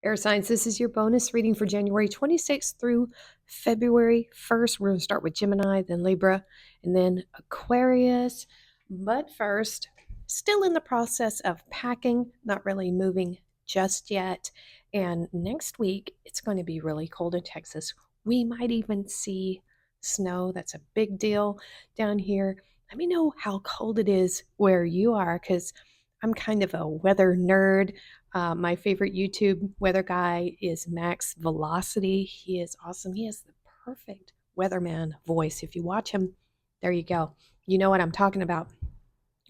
Air signs, this is your bonus reading for January 26th through February 1st. We're going to start with Gemini, then Libra, and then Aquarius. But first, still in the process of packing, not really moving just yet. And next week, it's going to be really cold in Texas. We might even see snow. That's a big deal down here. Let me know how cold it is where you are, because I'm kind of a weather nerd. My favorite YouTube weather guy is Max Velocity. He is awesome. He has the perfect weatherman voice. If you watch him, there you go. You know what I'm talking about.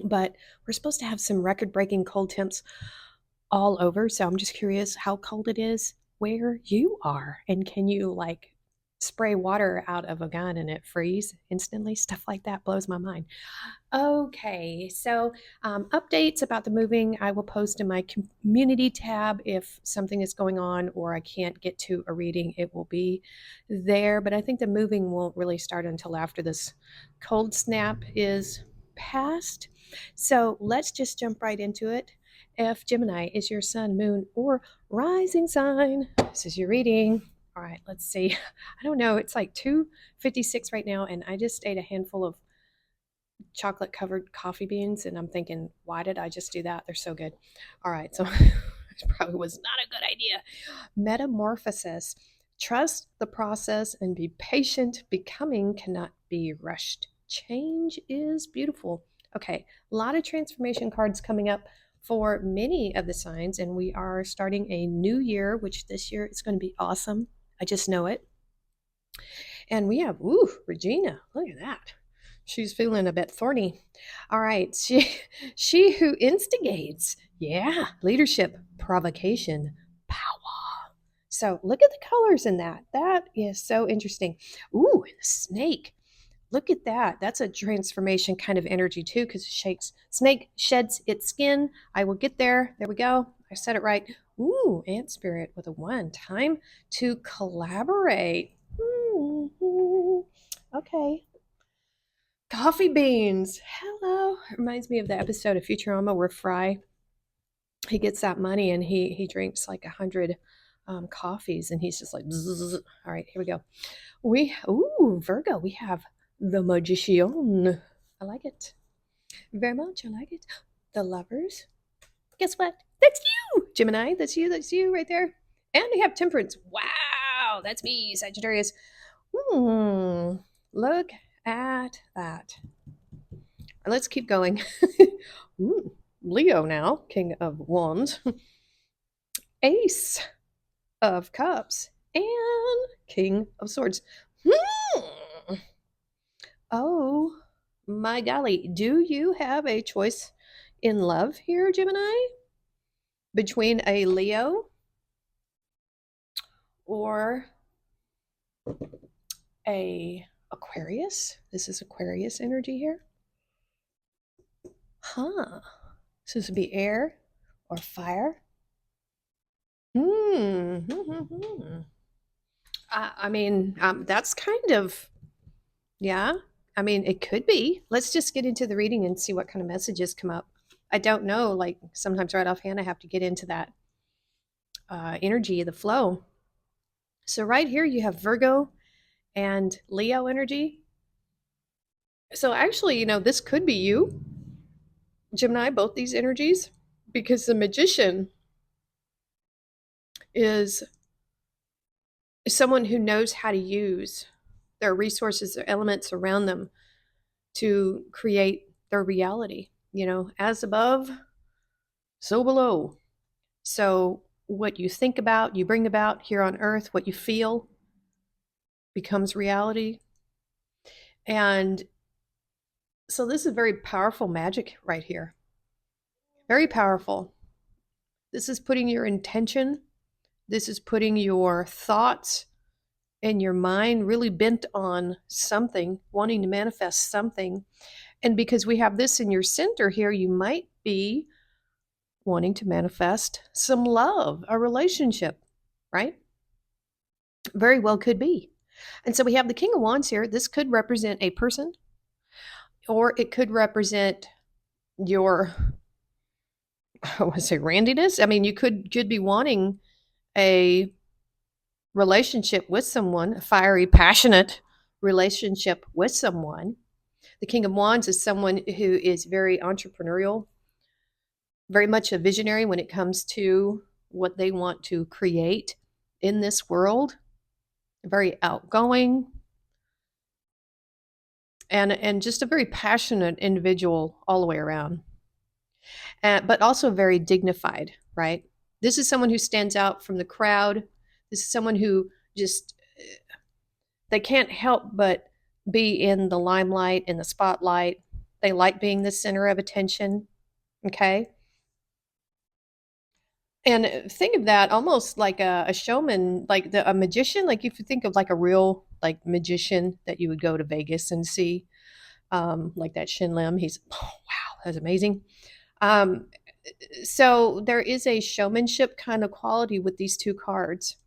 But we're supposed to have some record breaking cold temps all over. So I'm just curious how cold it is where you are. And can you like spray water out of a gun and it freeze instantly? Stuff like that blows my mind. Okay, so updates about the moving I will post in my community tab. If something is going on or I can't get to a reading, it will be there. But I think the moving won't really start until after this cold snap is past. So let's just jump right into it. If Gemini is your sun, moon, or rising sign, this is your reading. All right, let's see. I don't know. It's like 2:56 right now, and I just ate a handful of chocolate covered coffee beans, and I'm thinking, why did I just do that? They're so good. All right, so it probably was not a good idea. Metamorphosis. Trust the process and be patient. Becoming cannot be rushed. Change is beautiful. Okay, a lot of transformation cards coming up for many of the signs, and we are starting a new year, which this year is going to be awesome. I just know it. And we have, Regina, look at that. She's feeling a bit thorny. All right, she who instigates, yeah, leadership, provocation, power. So look at the colors in that. That is so interesting. Ooh, and the snake. Look at that. That's a transformation kind of energy too, because snake sheds its skin. I will get there. There we go. I said it right. Ooh, ant spirit with a 1. Time to collaborate. Okay. Coffee beans. Hello. Reminds me of the episode of Futurama where Fry he gets that money and he drinks like 100 coffees and he's just like, bzzz. All right, here we go. Virgo. We have the magician. I like it very much. I like it. The lovers. Guess what? That's you, Gemini. That's you. That's you right there. And we have temperance. Wow, that's me, Sagittarius. Look at that. Let's keep going. Leo now, King of Wands, Ace of Cups, and King of Swords. Oh my golly. Do you have a choice in love here, Gemini? Between a Leo or a Aquarius? This is Aquarius energy here. So this would be air or fire. I mean, that's kind of, yeah. I mean, it could be. Let's just get into the reading and see what kind of messages come up. I don't know. Like sometimes right offhand, I have to get into that energy, the flow. So right here, you have Virgo and Leo energy. So actually, this could be you, Gemini, both these energies, because the magician is someone who knows how to use their resources, their elements around them to create their reality, as above, so below. So what you think about, you bring about here on earth, what you feel becomes reality. And so this is very powerful magic right here. Very powerful. This is putting your intention, this is putting your thoughts and your mind really bent on something, wanting to manifest something. And because we have this in your center here, you might be wanting to manifest some love, a relationship, right? Very well could be. And so we have the King of Wands here. This could represent a person, or it could represent your, I want to say randiness. I mean, you could be wanting a relationship with someone, a fiery, passionate relationship with someone. The King of Wands is someone who is very entrepreneurial, very much a visionary when it comes to what they want to create in this world, very outgoing, and just a very passionate individual all the way around, but also very dignified, right? This is someone who stands out from the crowd. This is someone who just, they can't help but be in the limelight, in the spotlight. They like being the center of attention, okay? And think of that almost like a showman, like a magician. Like if you think of like a real like magician that you would go to Vegas and see, like that Shin Lim. He's, oh, wow, that's amazing. Um, so there is a showmanship kind of quality with these two cards.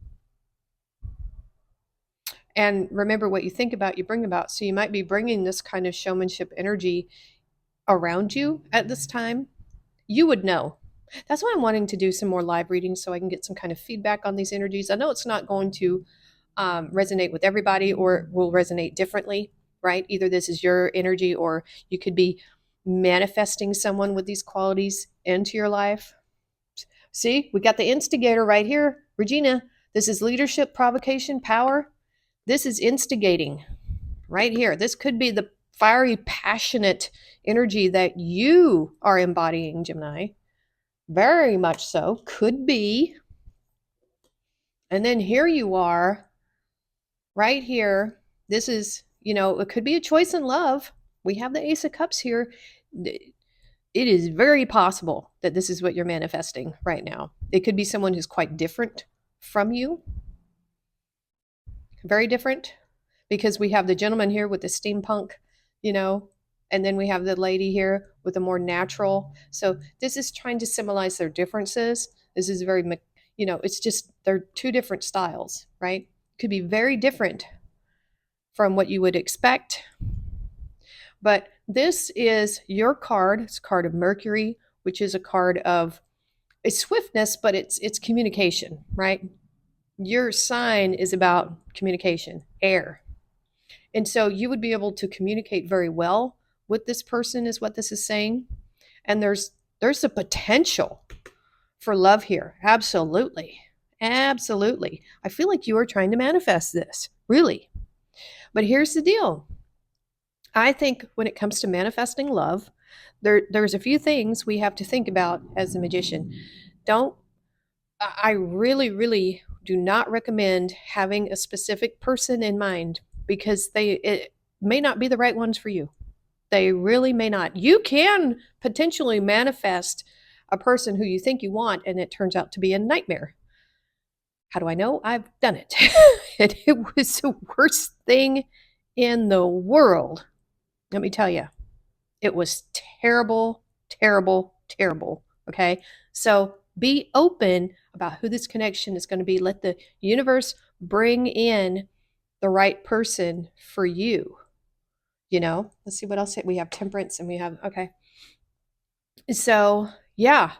And remember, what you think about, you bring about. So you might be bringing this kind of showmanship energy around you at this time. You would know. That's why I'm wanting to do some more live readings so I can get some kind of feedback on these energies. I know it's not going to resonate with everybody, or will resonate differently, right? Either this is your energy, or you could be manifesting someone with these qualities into your life. See, we got the instigator right here, Regina. This is leadership, provocation, power. This is instigating right here. This could be the fiery, passionate energy that you are embodying, Gemini. Very much so. Could be. And then here you are, right here. This is, it could be a choice in love. We have the Ace of Cups here. It is very possible that this is what you're manifesting right now. It could be someone who's quite different from you. Very different. Because we have the gentleman here with the steampunk, and then we have the lady here with a more natural. So this is trying to symbolize their differences. This is very, it's just, they're two different styles, right? Could be very different from what you would expect. But this is your card. It's a card of Mercury, which is a card of it's swiftness, but it's communication, right? Your sign is about communication, air. And so you would be able to communicate very well with this person, is what this is saying. And there's a potential for love here. Absolutely. Absolutely. I feel like you are trying to manifest this, really. But here's the deal. I think when it comes to manifesting love, there's a few things we have to think about as a magician. I really, really do not recommend having a specific person in mind, because it may not be the right ones for you. They really may not. You can potentially manifest a person who you think you want, and it turns out to be a nightmare. How do I know? I've done it. And it was the worst thing in the world. Let me tell you, it was terrible, terrible, terrible. Okay. So be open about who this connection is going to be. Let the universe bring in the right person for you. Let's see what else we have. Temperance, and we have, okay. So yeah,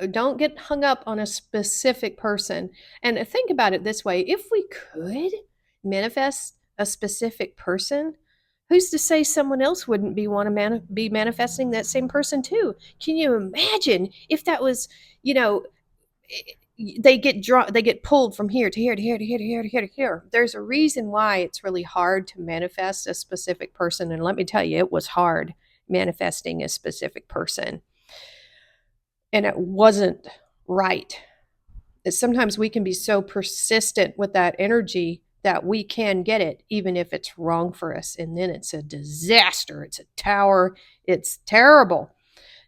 don't get hung up on a specific person. And think about it this way. If we could manifest a specific person, who's to say someone else wouldn't be manifesting that same person too? Can you imagine if that was, they get pulled from here to here to here to here to here to here to here. There's a reason why it's really hard to manifest a specific person. And let me tell you, it was hard manifesting a specific person. And it wasn't right. Sometimes we can be so persistent with that energy that we can get it, even if it's wrong for us. And then it's a disaster. It's a tower. It's terrible.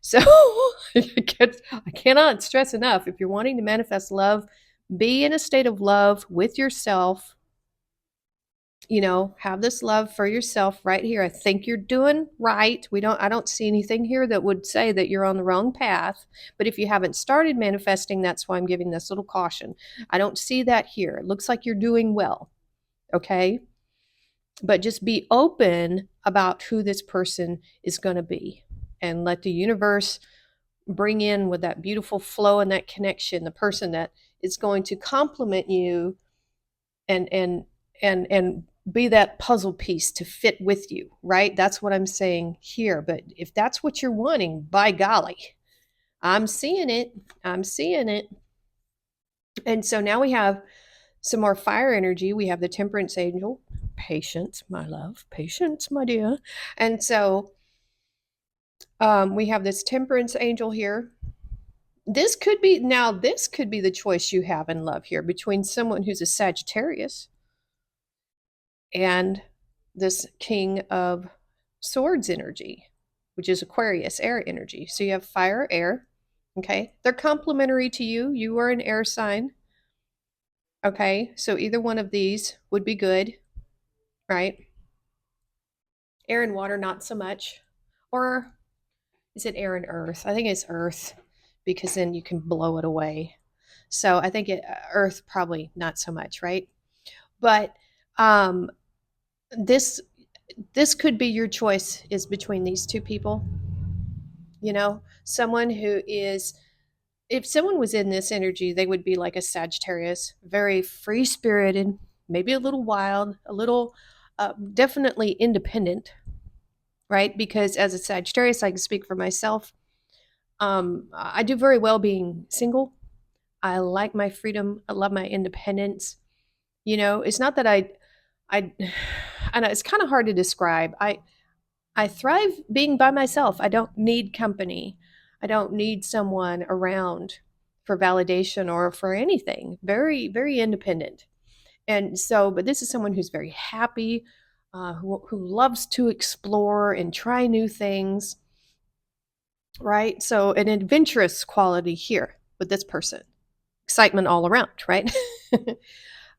So I cannot stress enough, if you're wanting to manifest love, be in a state of love with yourself. Have this love for yourself right here. I think you're doing right. I don't see anything here that would say that you're on the wrong path. But if you haven't started manifesting, that's why I'm giving this little caution. I don't see that here. It looks like you're doing well. Okay. But just be open about who this person is going to be, and let the universe bring in with that beautiful flow and that connection, the person that is going to complement you and be that puzzle piece to fit with you, right? That's what I'm saying here. But if that's what you're wanting, by golly, I'm seeing it. I'm seeing it. And so now we have some more fire energy. We have the temperance angel. Patience, my love. Patience, my dear. And so we have this temperance angel here. This could be the choice you have in love here between someone who's a Sagittarius and this king of swords energy, which is Aquarius air energy. So you have fire, air. Okay. They're complementary to you. You are an air sign. Okay. So either one of these would be good, right? Air and water, not so much. Or is it air and earth? I think it's earth because then you can blow it away. So I think earth probably not so much, right? But um, this this could be your choice is between these two people. You know, someone who is, if someone was in this energy, they would be like a Sagittarius, very free spirited, maybe a little wild, a little definitely independent, right? Because as a Sagittarius, I can speak for myself. I do very well being single. I like my freedom. I love my independence. You know, it's not that I, I know it's kind of hard to describe. I thrive being by myself. I don't need company. I don't need someone around for validation or for anything. Very, very independent. And so, but this is someone who's very happy, who loves to explore and try new things, right? So, an adventurous quality here with this person. Excitement all around, right?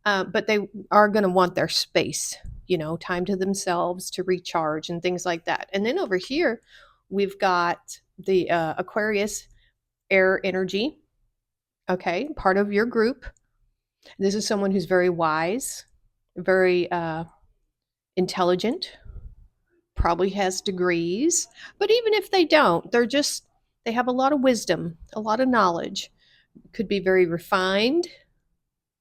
But they are going to want their space, you know, time to themselves to recharge and things like that. And then over here, we've got the Aquarius air energy. Okay, part of your group. This is someone who's very wise, very intelligent, probably has degrees. But even if they don't, they have a lot of wisdom, a lot of knowledge. Could be very refined,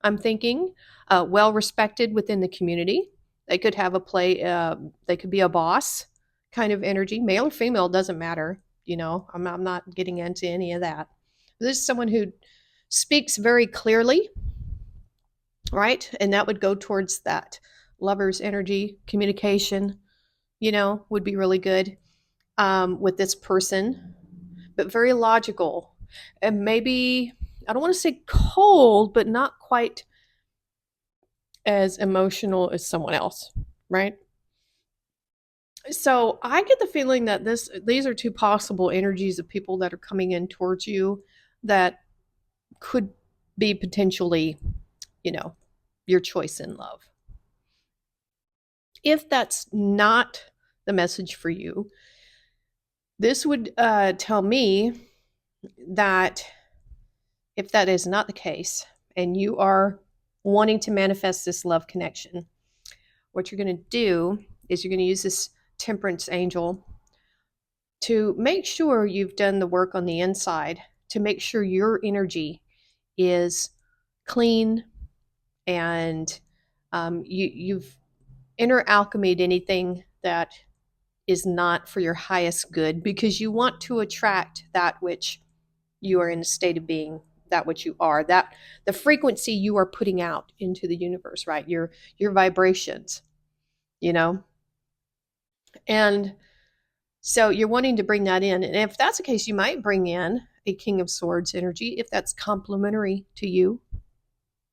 I'm thinking, well respected within the community. They could have they could be a boss kind of energy, male or female, doesn't matter. You know, I'm not getting into any of that. This is someone who speaks very clearly, right? And that would go towards that lover's energy, communication, you know, would be really good with this person, but very logical. And maybe, I don't want to say cold, but not quite as emotional as someone else, right? So I get the feeling that these are two possible energies of people that are coming in towards you that could be potentially, you know, your choice in love. If that's not the message for you, this would tell me that if that is not the case and you are wanting to manifest this love connection, what you're going to do is you're going to use this temperance angel to make sure you've done the work on the inside, to make sure your energy is clean and you've inner alchemied anything that is not for your highest good, because you want to attract that which you are in a state of being, that which you are, that the frequency you are putting out into the universe, right? Your vibrations, you know? And so you're wanting to bring that in. And if that's the case, you might bring in a King of Swords energy if that's complementary to you,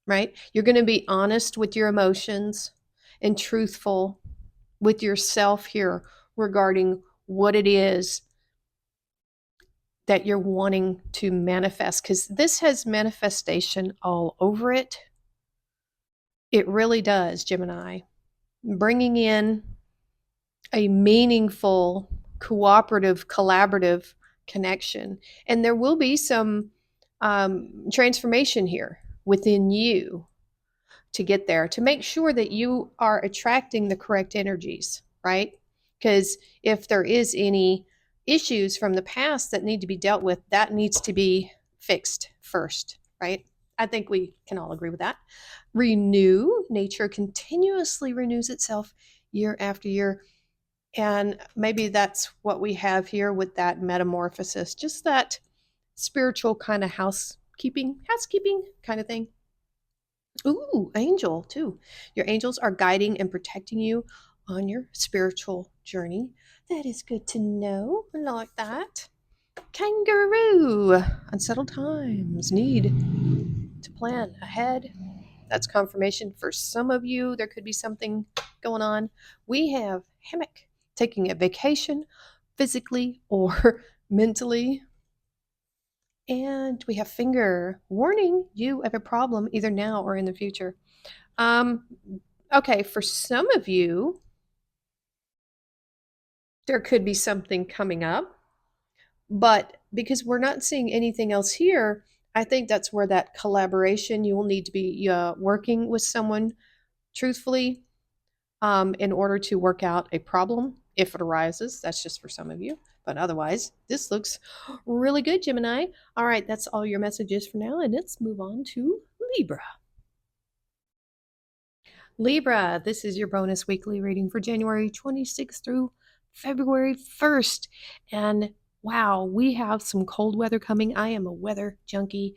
right? You're going to be honest with your emotions and truthful with yourself here regarding what it is that you're wanting to manifest, because this has manifestation all over it. It really does, Gemini. Bringing in a meaningful, cooperative, collaborative connection. And there will be some transformation here within you to get there, to make sure that you are attracting the correct energies, right? Because if there is any issues from the past that need to be dealt with, that needs to be fixed first, right? I think we can all agree with that. Renew, nature continuously renews itself year after year. And maybe that's what we have here with that metamorphosis, just that spiritual kind of housekeeping kind of thing. Ooh, angel too. Your angels are guiding and protecting you on your spiritual journey. That is good to know. I like that. Kangaroo. Unsettled times need to plan ahead. That's confirmation for some of you. There could be something going on. We have hammock, taking a vacation physically or mentally. And we have finger, warning you of a problem either now or in the future. Um, okay, for some of you, there could be something coming up, but because we're not seeing anything else here, I think that's where that collaboration, you will need to be working with someone truthfully in order to work out a problem if it arises. That's just for some of you. But otherwise, this looks really good, Gemini. All right, that's all your messages for now. And let's move on to Libra. Libra, this is your bonus weekly reading for January 26th through February 1st. And wow, we have some cold weather coming. I am a weather junkie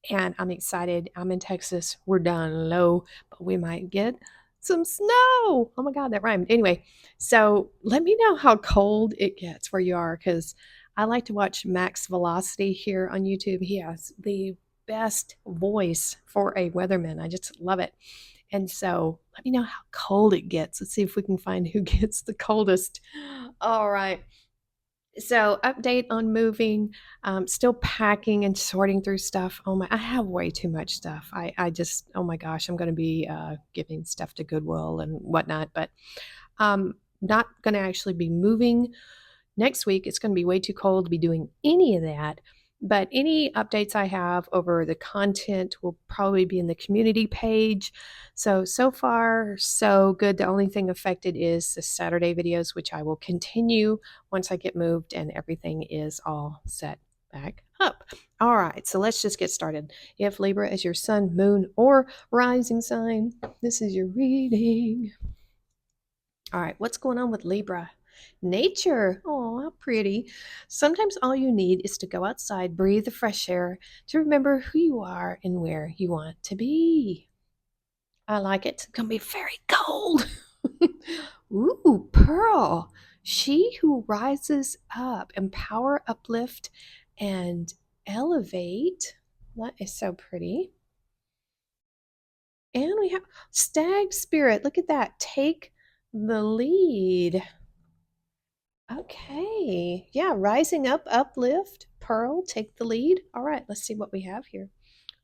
and I'm excited. I'm in Texas. We're down low, but we might get some snow. Oh my God, that rhymed. Anyway, so let me know how cold it gets where you are because I like to watch Max Velocity here on YouTube. He has the best voice for a weatherman. I just love it. And so let me know how cold it gets. Let's see if we can find who gets the coldest. All right. So, update on moving, still packing and sorting through stuff. Oh my, I have way too much stuff. I just, oh my gosh, I'm going to be giving stuff to Goodwill and whatnot, but not going to actually be moving next week. It's going to be way too cold to be doing any of that. But any updates I have over the content will probably be in the community page. So far, so good. The only thing affected is the Saturday videos, which I will continue once I get moved and everything is all set back up. All right, so let's just get started. If Libra is your sun, moon, or rising sign, this is your reading. All right, what's going on with Libra? Nature. Oh, how pretty. Sometimes all you need is to go outside, breathe the fresh air, to remember who you are and where you want to be. I like it. It's going to be very cold. Ooh, Pearl. She who rises up, empower, uplift, and elevate. That is so pretty. And we have Stag Spirit. Look at that. Take the lead. Okay. Yeah, rising up, uplift, Pearl, take the lead. All right, let's see what we have here.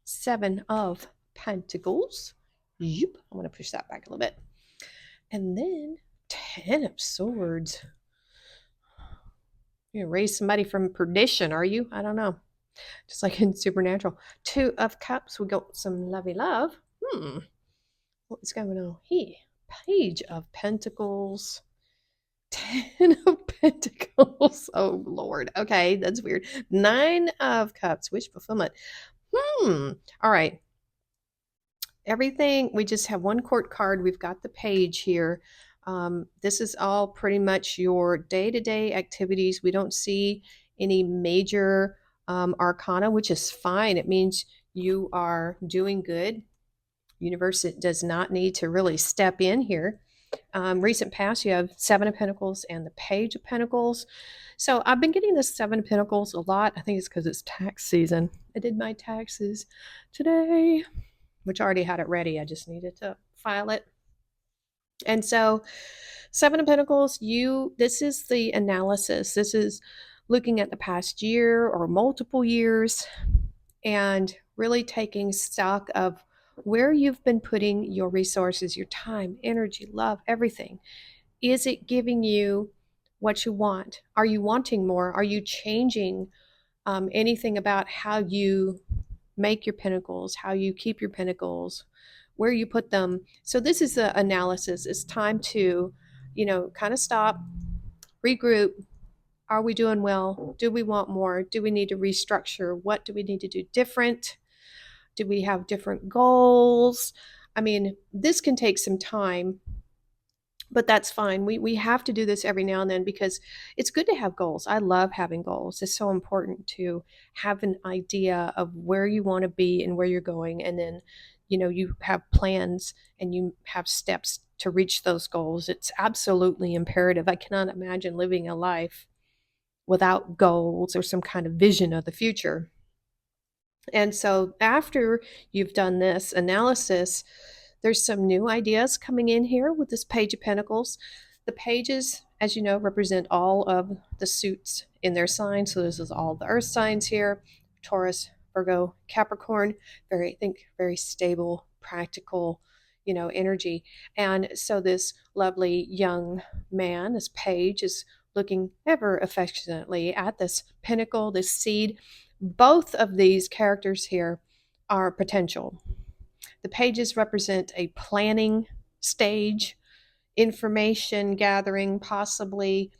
7 of Pentacles. Yep. I'm going to push that back a little bit. And then 10 of Swords. You're going to raise somebody from perdition, are you? I don't know. Just like in Supernatural. 2 of Cups. We got some lovey love. What is going on here? Page of Pentacles. 10 of Pentacles. Oh, Lord. Okay, that's weird. 9 of Cups. Wish fulfillment. All right. Everything, we just have one court card. We've got the page here. This is all pretty much your day-to-day activities. We don't see any major arcana, which is fine. It means you are doing good. Universe does not need to really step in here. Recent past, you have 7 of Pentacles and the Page of Pentacles. So I've been getting the 7 of Pentacles a lot. I think it's because it's tax season. I did my taxes today, which I already had it ready. I just needed to file it. And so 7 of Pentacles, this is the analysis. This is looking at the past year or multiple years and really taking stock of where you've been putting your resources, your time, energy, love, everything. Is it giving you what you want? Are you wanting more? Are you changing anything about how you make your pentacles, how you keep your pentacles, where you put them? So this is the analysis. It's time to, kind of stop, regroup. Are we doing well? Do we want more? Do we need to restructure? What do we need to do different? Do we have different goals? I mean, this can take some time, but that's fine. We have to do this every now and then because it's good to have goals. I love having goals. It's so important to have an idea of where you want to be and where you're going, and then you have plans and you have steps to reach those goals. It's absolutely imperative. I cannot imagine living a life without goals or some kind of vision of the future. And so after you've done this analysis, there's some new ideas coming in here with this Page of Pentacles. The pages, as you know, represent all of the suits in their signs. So this is all the earth signs here: Taurus, Virgo, Capricorn. Very, I think, very stable, practical, energy. And so this lovely young man, this page, is looking ever affectionately at this pentacle, this seed. Both of these characters here are potential. The pages represent a planning stage, information gathering, possibly.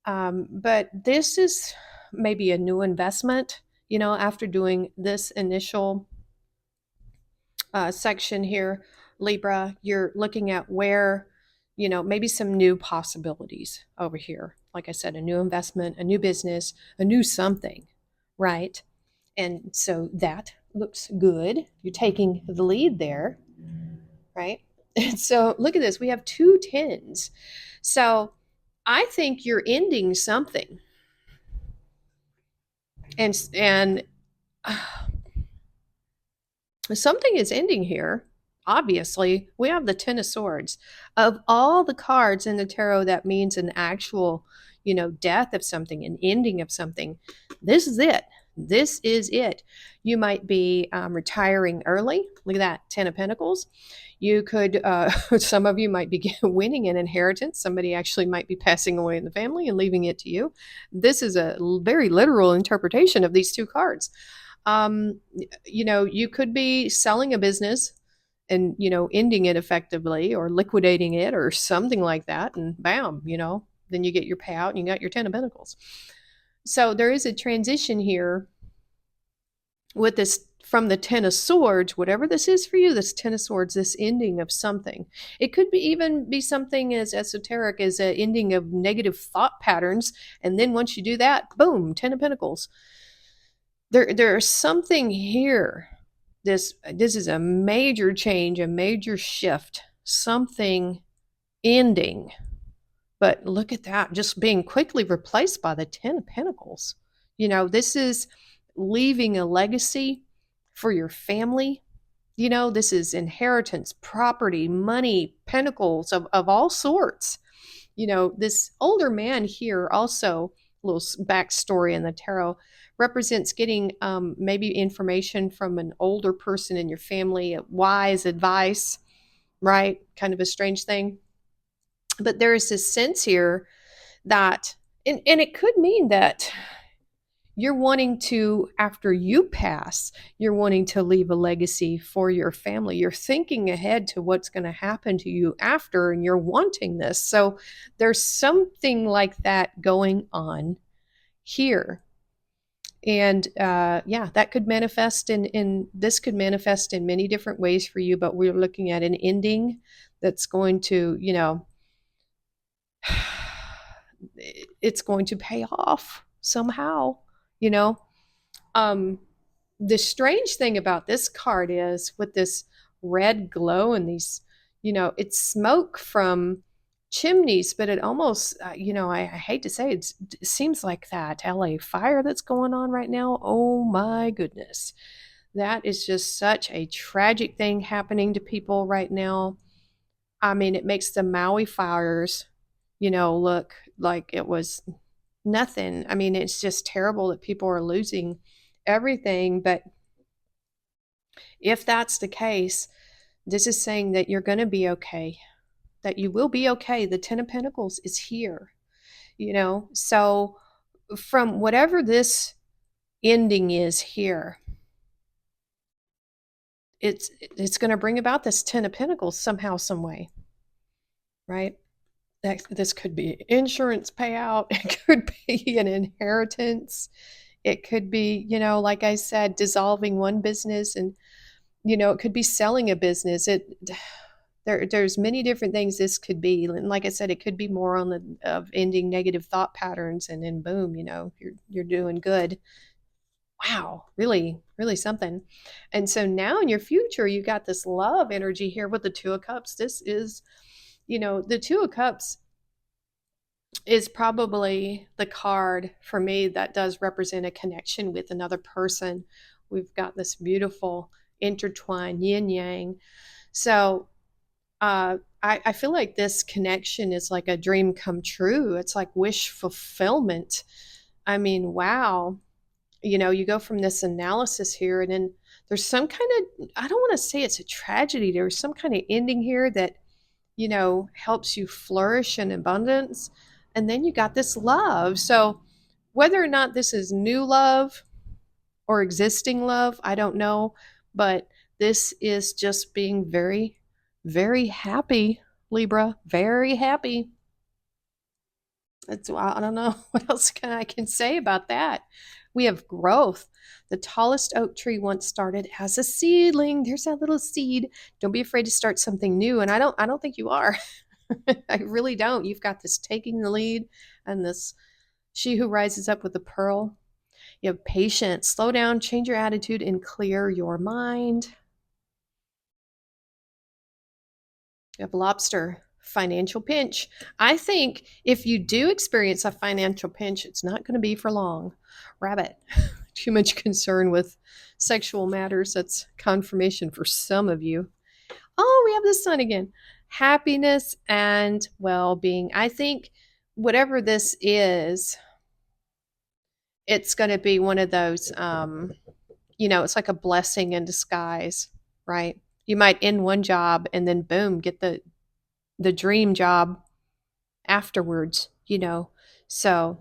But this is maybe a new investment, after doing this initial section here, Libra, you're looking at where, maybe some new possibilities over here. Like I said, a new investment, a new business, a new something, right? And so that looks good. You're taking the lead there, right? And so look at this. We have two tens. So I think you're ending something. And something is ending here. Obviously, we have the Ten of Swords. Of all the cards in the tarot, that means an actual, death of something, an ending of something. This is it. This is it. You might be retiring early. Look at that, Ten of Pentacles. You could, some of you might be winning an inheritance. Somebody actually might be passing away in the family and leaving it to you. This is a very literal interpretation of these two cards. You could be selling a business and, ending it effectively or liquidating it or something like that. And bam, then you get your payout and you got your Ten of Pentacles. So there is a transition here with this from the Ten of Swords, whatever this is for you, this Ten of Swords, this ending of something. It could be even be something as esoteric as an ending of negative thought patterns. And then once you do that, boom, Ten of Pentacles. There's something here. This is a major change, a major shift, something ending. But look at that, just being quickly replaced by the Ten of Pentacles. This is leaving a legacy for your family. This is inheritance, property, money, pentacles of all sorts. This older man here also, a little backstory in the tarot, represents getting maybe information from an older person in your family, wise advice, right? Kind of a strange thing. But there is this sense here that, and it could mean that you're wanting to, after you pass, you're wanting to leave a legacy for your family. You're thinking ahead to what's going to happen to you after, and you're wanting this. So there's something like that going on here. And that could manifest in this could manifest in many different ways for you, but we're looking at an ending that's going to, it's going to pay off somehow, you know. The strange thing about this card is with this red glow and these, it's smoke from chimneys, but it almost, I hate to say it seems like that LA fire that's going on right now. Oh my goodness. That is just such a tragic thing happening to people right now. I mean, it makes the Maui fires, look like it was nothing. I mean, it's just terrible that people are losing everything. But if that's the case, this is saying that you're going to be okay, that you will be okay. The Ten of Pentacles is here, So from whatever this ending is here, it's going to bring about this Ten of Pentacles somehow, some way, right? This could be insurance payout. It could be an inheritance. It could be, like I said, dissolving one business and It could be selling a business. There's many different things this could be. And like I said, it could be more on the of ending negative thought patterns, and then boom, you're doing good. Wow, really, really something. And so now in your future, you got this love energy here with the Two of Cups. This is, the Two of Cups is probably the card for me that does represent a connection with another person. We've got this beautiful intertwined yin yang. So I feel like this connection is like a dream come true. It's like wish fulfillment. I mean, wow. You go from this analysis here, and then there's some kind of, I don't want to say it's a tragedy. There's some kind of ending here that, helps you flourish in abundance. And then you got this love. So whether or not this is new love or existing love, I don't know. But this is just being very, very happy, Libra. Very happy. I don't know what else I can say about that. We have growth. The tallest oak tree once started as a seedling. There's that little seed. Don't be afraid to start something new. And I don't think you are. I really don't. You've got this taking the lead and this she who rises up with the pearl. You have patience. Slow down, change your attitude, and clear your mind. You have lobster, financial pinch. I think if you do experience a financial pinch, it's not going to be for long. Rabbit, too much concern with sexual matters. That's confirmation for some of you. Oh, we have the sun again. Happiness and well being. I think whatever this is, it's going to be one of those, it's like a blessing in disguise, right? You might end one job and then boom, get the dream job afterwards. So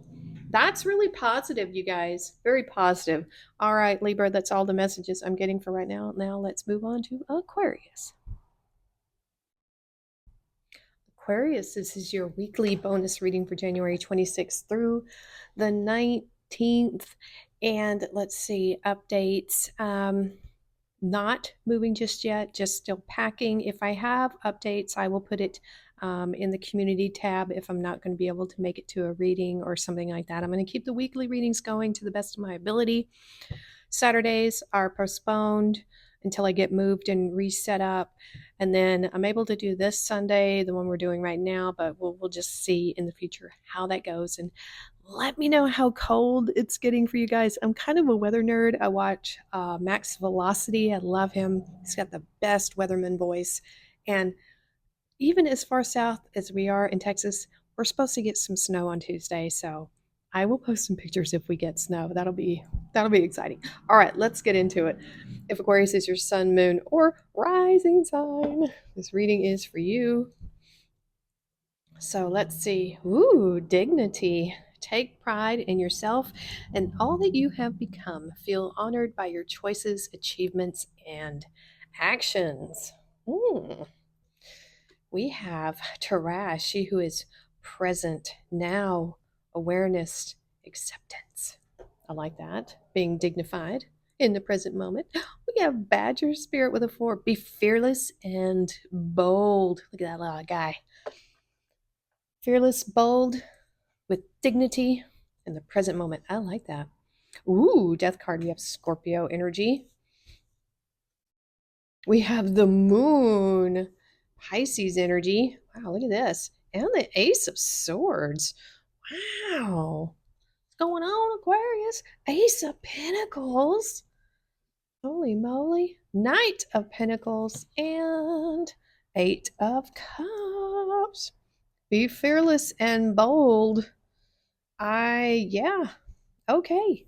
that's really positive, you guys. Very positive. All right, Libra, that's all the messages I'm getting for right now. Now let's move on to Aquarius. Aquarius, this is your weekly bonus reading for January 26th through the 19th. And let's see, updates. Not moving just yet, just still packing. If I have updates, I will put it in the community tab if I'm not going to be able to make it to a reading or something like that. I'm going to keep the weekly readings going to the best of my ability. Saturdays are postponed until I get moved and reset up. And then I'm able to do this Sunday, the one we're doing right now, but we'll just see in the future how that goes. And let me know how cold it's getting for you guys. I'm kind of a weather nerd. I watch Max Velocity. I love him. He's got the best weatherman voice. And even as far south as we are in Texas, we're supposed to get some snow on Tuesday. So I will post some pictures if we get snow. That'll be exciting. All right, let's get into it. If Aquarius is your sun, moon, or rising sign, this reading is for you. So let's see. Ooh, dignity. Take pride in yourself and all that you have become. Feel honored by your choices, achievements, and actions. We have Tarash, she who is present now, awareness, acceptance. I like that. Being dignified in the present moment. We have Badger Spirit with a 4. Be fearless and bold. Look at that little guy. Fearless, bold, with dignity in the present moment. I like that. Ooh, death card. We have Scorpio energy. We have the moon, Pisces energy. Wow, look at this. And the Ace of Swords. Wow. What's going on, Aquarius? Ace of Pentacles. Holy moly. Knight of Pentacles and Eight of Cups. Be fearless and bold. Yeah. Okay.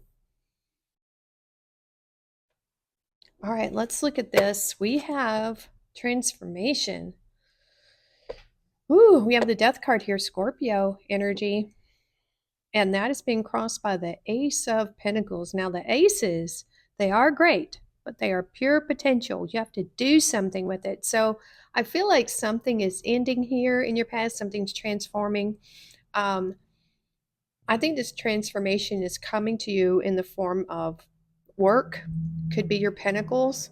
All right, let's look at this. We have transformation. Ooh, we have the death card here, Scorpio energy. And that is being crossed by the Ace of Pentacles. Now, the aces, they are great, but they are pure potential. You have to do something with it. So I feel like something is ending here in your past, something's transforming. I think this transformation is coming to you in the form of work, could be your pentacles.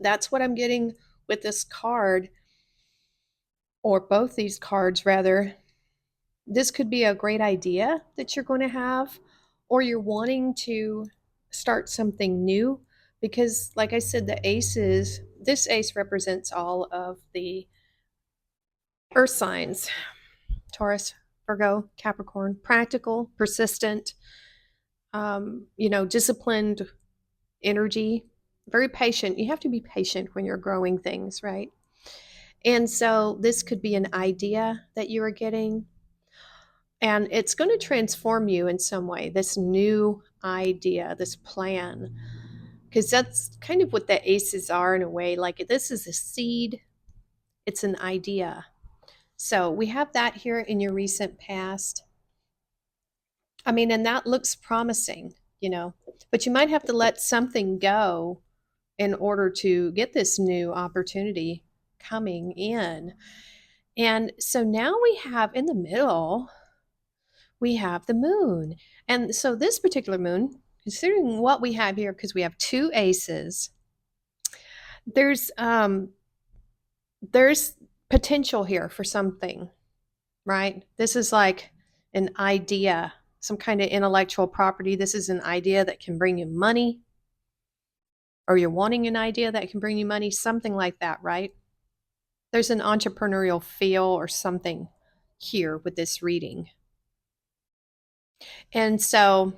That's what I'm getting with this card, or both these cards, rather. This could be a great idea that you're going to have, or you're wanting to start something new. Because, like I said, the aces, this ace represents all of the earth signs: Taurus, Virgo, Capricorn. Practical, persistent, disciplined energy, very patient. You have to be patient when you're growing things, right? And so this could be an idea that you are getting, and it's going to transform you in some way, this new idea, this plan, because that's kind of what the aces are in a way. Like, this is a seed, it's an idea. So we have that here in your recent past. I mean, and that looks promising, but you might have to let something go in order to get this new opportunity coming in. And so now we have in the middle, we have the moon. And so this particular moon, considering what we have here, because we have two aces, there's potential here for something, right? This is like an idea, some kind of intellectual property. This is an idea that can bring you money, or you're wanting an idea that can bring you money, something like that, right? There's an entrepreneurial feel or something here with this reading. And so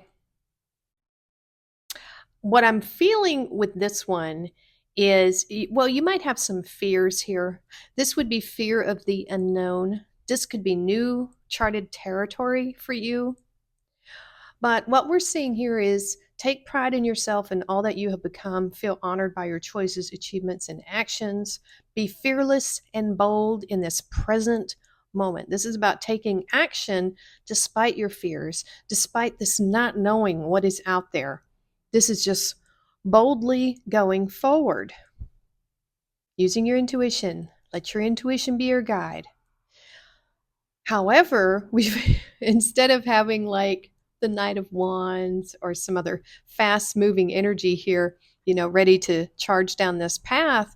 what I'm feeling with this one is, well, you might have some fears here. This would be fear of the unknown. This could be new charted territory for you. But what we're seeing here is take pride in yourself and all that you have become. Feel honored by your choices, achievements, and actions. Be fearless and bold in this present moment. This is about taking action despite your fears, despite this not knowing what is out there. This is just boldly going forward, using your intuition. Let your intuition be your guide. However, we've instead of having like the Knight of Wands or some other fast moving energy here, ready to charge down this path,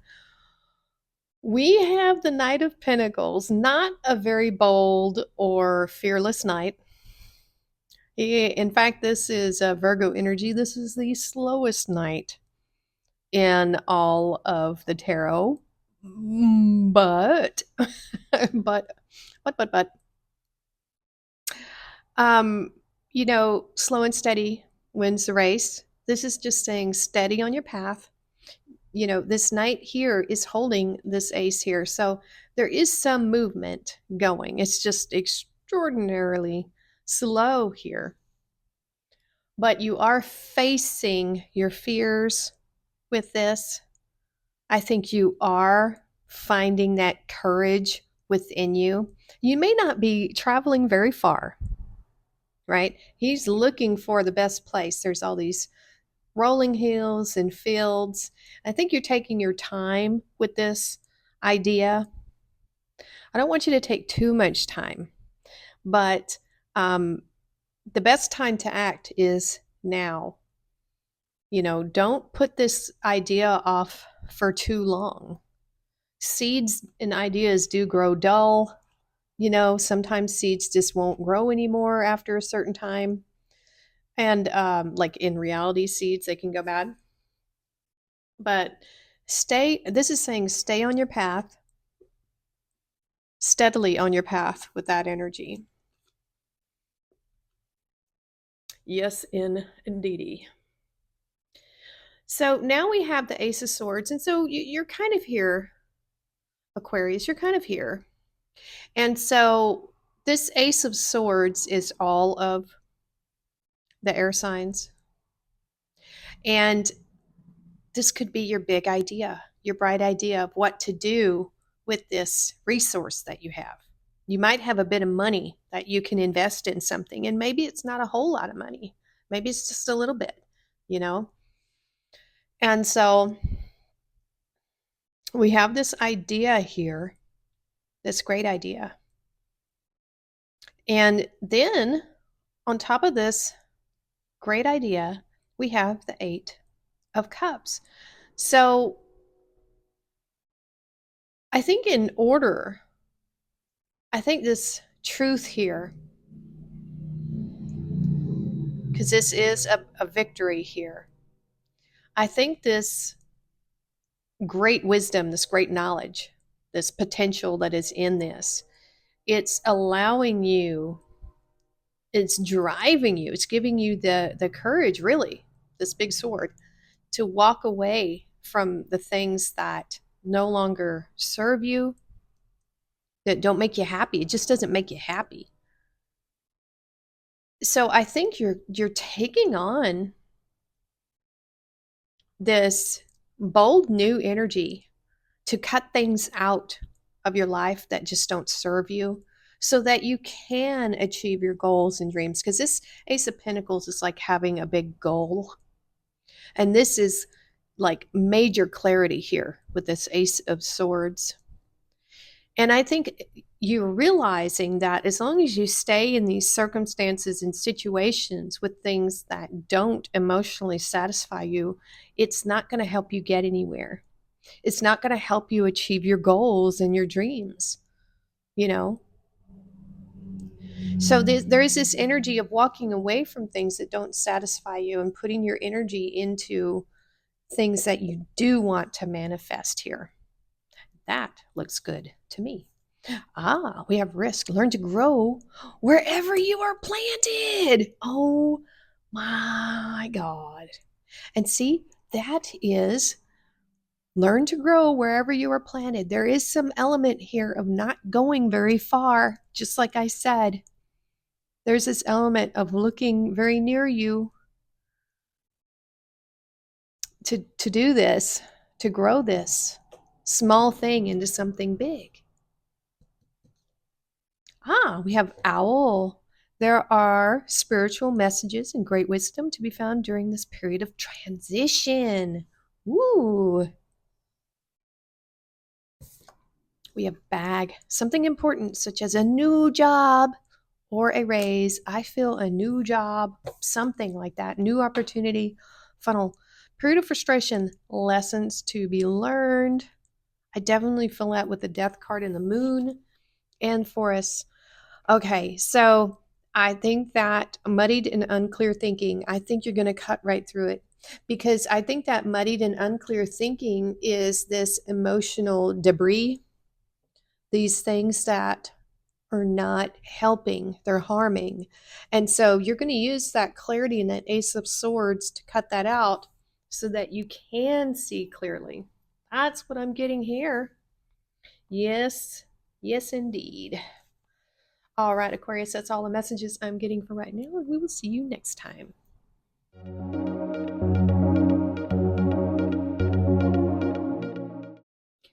we have the Knight of Pentacles, not a very bold or fearless knight. In fact, this is a Virgo energy. This is the slowest knight in all of the tarot. But, but, slow and steady wins the race. This is just saying steady on your path. This knight here is holding this ace here. So there is some movement going. It's just extraordinarily slow here. But you are facing your fears with this. I think you are finding that courage within you. You may not be traveling very far, right? He's looking for the best place. There's all these rolling hills and fields. I think you're taking your time with this idea. I don't want you to take too much time, but the best time to act is now. Don't put this idea off for too long. Seeds and ideas do grow dull. Sometimes seeds just won't grow anymore after a certain time. And like in reality, seeds, they can go bad. But this is saying stay on your path, steadily on your path with that energy. Yes, indeedy. So now we have the Ace of Swords. And so you're kind of here, Aquarius, you're kind of here. And so this Ace of Swords is all of the air signs. And this could be your big idea, your bright idea of what to do with this resource that you have. You might have a bit of money that you can invest in something, and maybe it's not a whole lot of money. Maybe it's just a little bit, And so we have this idea here, this great idea. And then on top of this great idea, we have the Eight of Cups. So I think in order, I think this truth here, because this is a victory here, I think this great wisdom, this great knowledge, this potential that is in this, it's allowing you, it's driving you, it's giving you the courage, really, this big sword, to walk away from the things that no longer serve you, that don't make you happy. It just doesn't make you happy. So I think you're taking on this bold new energy to cut things out of your life that just don't serve you so that you can achieve your goals and dreams. Because this Ace of Pentacles is like having a big goal. And this is like major clarity here with this Ace of Swords. And I think you're realizing that as long as you stay in these circumstances and situations with things that don't emotionally satisfy you, it's not going to help you get anywhere. It's not going to help you achieve your goals and your dreams, you know? So there is this energy of walking away from things that don't satisfy you and putting your energy into things that you do want to manifest here. That looks good to me. Ah, we have risk. Learn to grow wherever you are planted. Oh my God. And see, that is learn to grow wherever you are planted. There is some element here of not going very far, just like I said. There's this element of looking very near you to do this, to grow this small thing into something big. Ah, we have owl. There are spiritual messages and great wisdom to be found during this period of transition. Ooh. We have bag, something important such as a new job or a raise. I feel a new job, something like that, new opportunity, funnel. Period of frustration, lessons to be learned. I definitely feel that with the death card in the moon and Forest. Okay, so I think that muddied and unclear thinking, I think you're going to cut right through it because I think that muddied and unclear thinking is this emotional debris, these things that are not helping, they're harming. And so you're going to use that clarity and that Ace of Swords to cut that out so that you can see clearly. That's what I'm getting here. Yes, yes, indeed. All right, Aquarius, that's all the messages I'm getting for right now, and we will see you next time.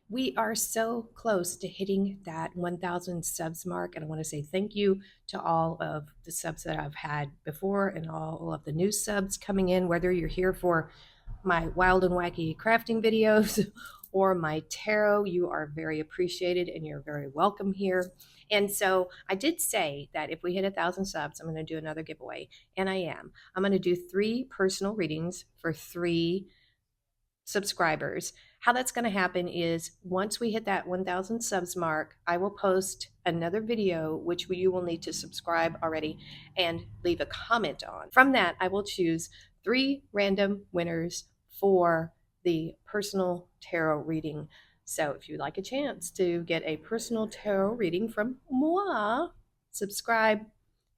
We are so close to hitting that 1,000 subs mark, and I want to say thank you to all of the subs that I've had before and all of the new subs coming in, whether you're here for my wild and wacky crafting videos or my tarot. You are very appreciated and you're very welcome here. And so I did say that if we hit 1,000 subs, I'm going to do another giveaway, and I am. I'm going to do 3 personal readings for 3 subscribers. How that's going to happen is once we hit that 1,000 subs mark, I will post another video, which you will need to subscribe already and leave a comment on. From that, I will choose 3 random winners for the personal tarot reading. So if you'd like a chance to get a personal tarot reading from moi, subscribe,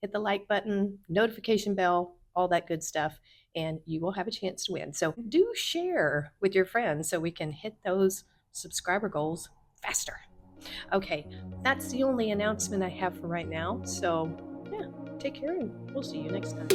hit the like button, notification bell, all that good stuff, and you will have a chance to win. So do share with your friends so we can hit those subscriber goals faster. Okay, that's the only announcement I have for right now. So yeah, take care and we'll see you next time.